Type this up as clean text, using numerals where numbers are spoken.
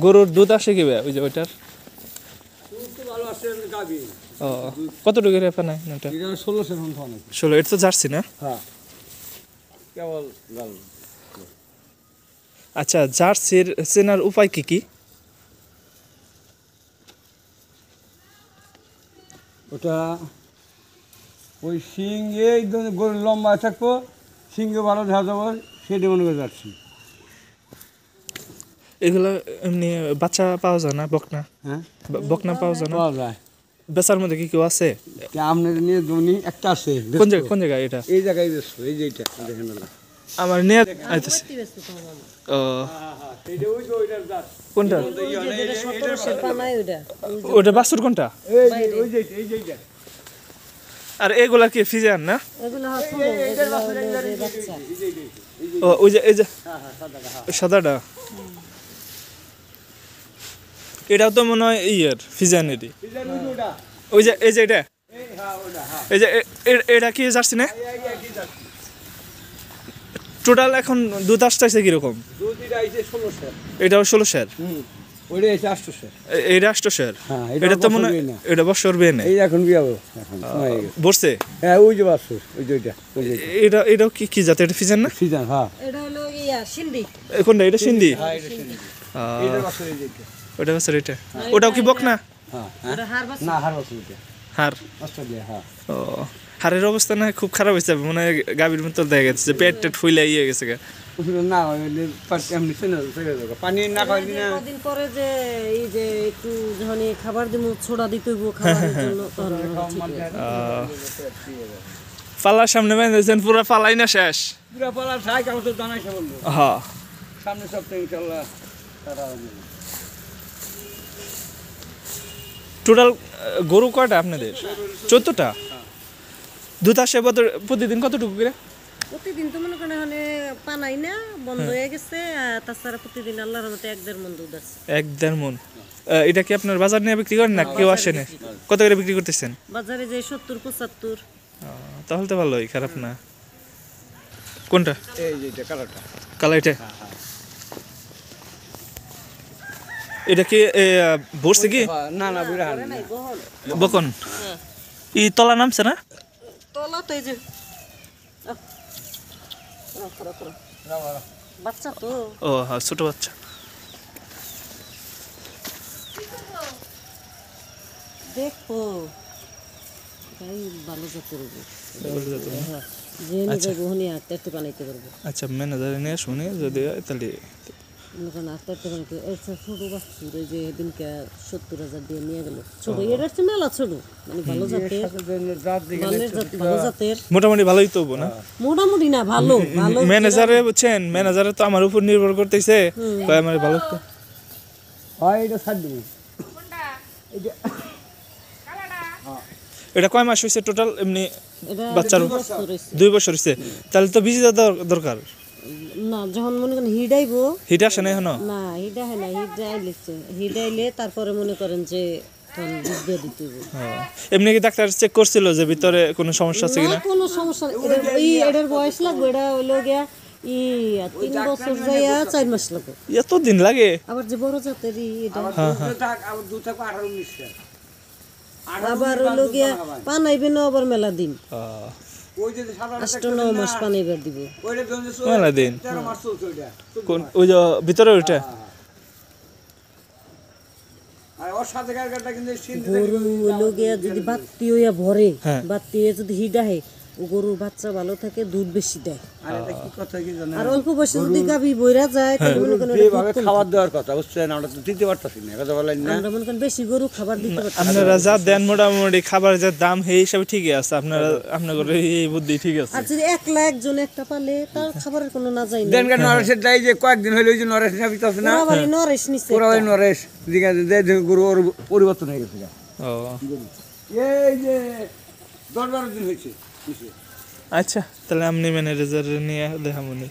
গরুর দুধ আসে কি ওই যে ওইটার? ও কতটুকু রে পানায় ওটা? 16 এটা তো জার্সি না? হ্যাঁ কেবল আচ্ছা জার্সির চেনার উপায় কি কি? ওটা ওই শিং এই গরুর লম্বা থাকবো, শিংও ভালো দেখা যাবো, সেটা মনে করে যাচ্ছি। এগুলো এমনি বাচ্চা পাওয়া যায় না? বকনা? হ্যাঁ বকনা পাওয়া যায় না? পাওয়া যায়। বেচার মধ্যে কি কেউ আছে? আপনার নিয়ে জমি একটা আছে। কোন জায়গায় এটা? এই জায়গায় বেসবো, এই যে এটা দেখেন না আমার নিয়ে আইতেছে। ও কোনটা? ওটা বাছুর কোনটা? আর এগুলা কি ফিজিয়ান না? ও ওই যে এই যে সাদাটা, এটাও তো মনে হয় ইয়ের ফিজিয়ানেরই। ওই যে এই যে এটা, এই যে এটা কি জার্সি না? টোটাল এখন দুধ আসতেছে কিরকম? এটাও 16 শের, এটা 8 শের। এটা তো মনে হয় এটা বছর বিয়ে নেই এখন বিয়ে বসছে। হ্যাঁ ওই যে বাছুর, ওই যে এটা এটাও কি জাত? এটা ফিজিয়ান না? ফিজান। হ্যাঁ এটা হলো সিন্ধি। কোনটা? এটা সিন্ধি। এটা বাছুর, এই যে ওটা বছর এটা। ওটাও কি বকনা? হ্যাঁ এটা হার বাছুর। না হার বাছুর এটা হার। অস্ট্রেলিয়া। হ্যাঁ ও হারের অবস্থা না খুব খারাপ হয়েছে মনে হয়, গাভীর মতো দেখা গেছে যে পেট টেট ফুলে ইয়ে গেছে। না এমনি পানি না খাওয়াই না। কদিন পরে যে এই যে একটু যখন খাবার দিব ছোড়া দিতে হইব খাবারের জন্য, তখন পালার সামনে বেঁধেছেন, পুরো পালাই না শেষ? পুরা পালা ছাই কাগজ তো জানাইছে বলবো। হ্যাঁ সামনে সপ্তাহে ইনশাআল্লাহ তারা টোটাল গরু কয়টা আপনাদের? 14টা। দুধ আসে প্রতিদিন কতটুকু করে? প্রতিদিন তো মনে করেন এখানে পানাই না, বন্ধ হয়ে গেছে। তাছাড়া প্রতিদিন আল্লাহর রহমতে 1-1.5 মণ দুধ আছে। 1-1.5 মণ। এটা কি আপনার বাজার নিয়ে বিক্রি করেন না কেউ আসে না? কত করে বিক্রি করতেছেন? বাজারে যে 70-75। তাহলে তো ভালোই, খারাপ না। কোনটা? এই যে এটা কালারটা। কালা এটা? এটা কি বসছে কি? না না বুড়া বকন ই তলা নামছে না? তলা তো এই যে বাচ্চা তো। ও হ্যাঁ ছোট বাচ্চা। দেখো ভালো জাতের যে নিজের গহনি আটতে বানাইতে পারবো। আচ্ছা ম্যানেজারে নিয়ে শুনে যদি তাহলে আটতে বানাইতে। ছোট বাচ্চুর ওই যে এদিনকে 70,000 দিয়ে নিয়ে গেল। ছোট এটা হচ্ছে মেলা ছোট, মানে ভালো জাতের, ভালো জাতের মোটামুটি ভালোই তো না? মোটামুটি না ভালো ভালো। ম্যানেজারে বুঝছেন, ম্যানেজারে তো আমার উপর নির্ভর করতেছে, কয় আমার ভালো তো হয়। এটা ছাড় দিবি। এটা কয় মাস হয়েছে টোটাল এমনি বাচ্চার? 2 বছর হয়েছে। তাহলে তো বীজ দেওয়া দরকার না। যখন মনে করেন হিডাইবো, হিট আসে না এখনো? না হিডা হয় না, হিডাইলে তারপরে মনে করেন যে তখন বীজ দিয়ে দিতে হবে। এমনি কি ডাক্তার চেক করছিল যে ভিতরে কোনো সমস্যা আছে কিনা? কোনো সমস্যা নেই। এটার বয়স লাগবে, এটা হইলো গিয়া 3 বছর যাইয়া 4 মাস লাগবে। এত দিন লাগে? আবার যে বড় জাতের এটা আবার হইলো গিয়া পানাইবে না, আবার মেলা দিন 8-9 মাস পানাইবার দিব। মেলা দিন কোন ওই যে ভিতরে ওইটা? গরু হইলো গিয়া যদি বাত্তি হইয়া ভরে, বাত্তি হইয়া যদি হিডা হয়, গরুর বাচ্চা ভালো থাকে, দুধ বেশি দেয়। আর অল্প বয়সে যদি গাভী বইরা যায়, খাবার দেওয়ার কথা বুঝছেন, আমরা তো দিতে পারতাছি না। কথা বলেন না, আমরা মনে করেন বেশি গরু খাবার দিতে পারতাম। আপনারা যা দেন মোটামুটি খাবার যা দাম সেই হিসাবে ঠিকই আছে, আপনারা আপনাদের এই বুদ্ধি ঠিক আছে। আর যদি একজন একটা পালে, তার খাবারের কোনো না যায় না। দেন কেন নরেশের দাই যে কয়েকদিন হইলো, ওই যে নরেশ না বিতাছে না, পুরাবাড়ি নরেশ নিছে, পুরাবাড়ি নরেশ দিকে গরু পরিবর্তন হয়ে গেছে। ও এই যে 10-12 দিন হয়েছে। আচ্ছা তাহলে আপনি ম্যানেজার নিয়ে দেখামনি।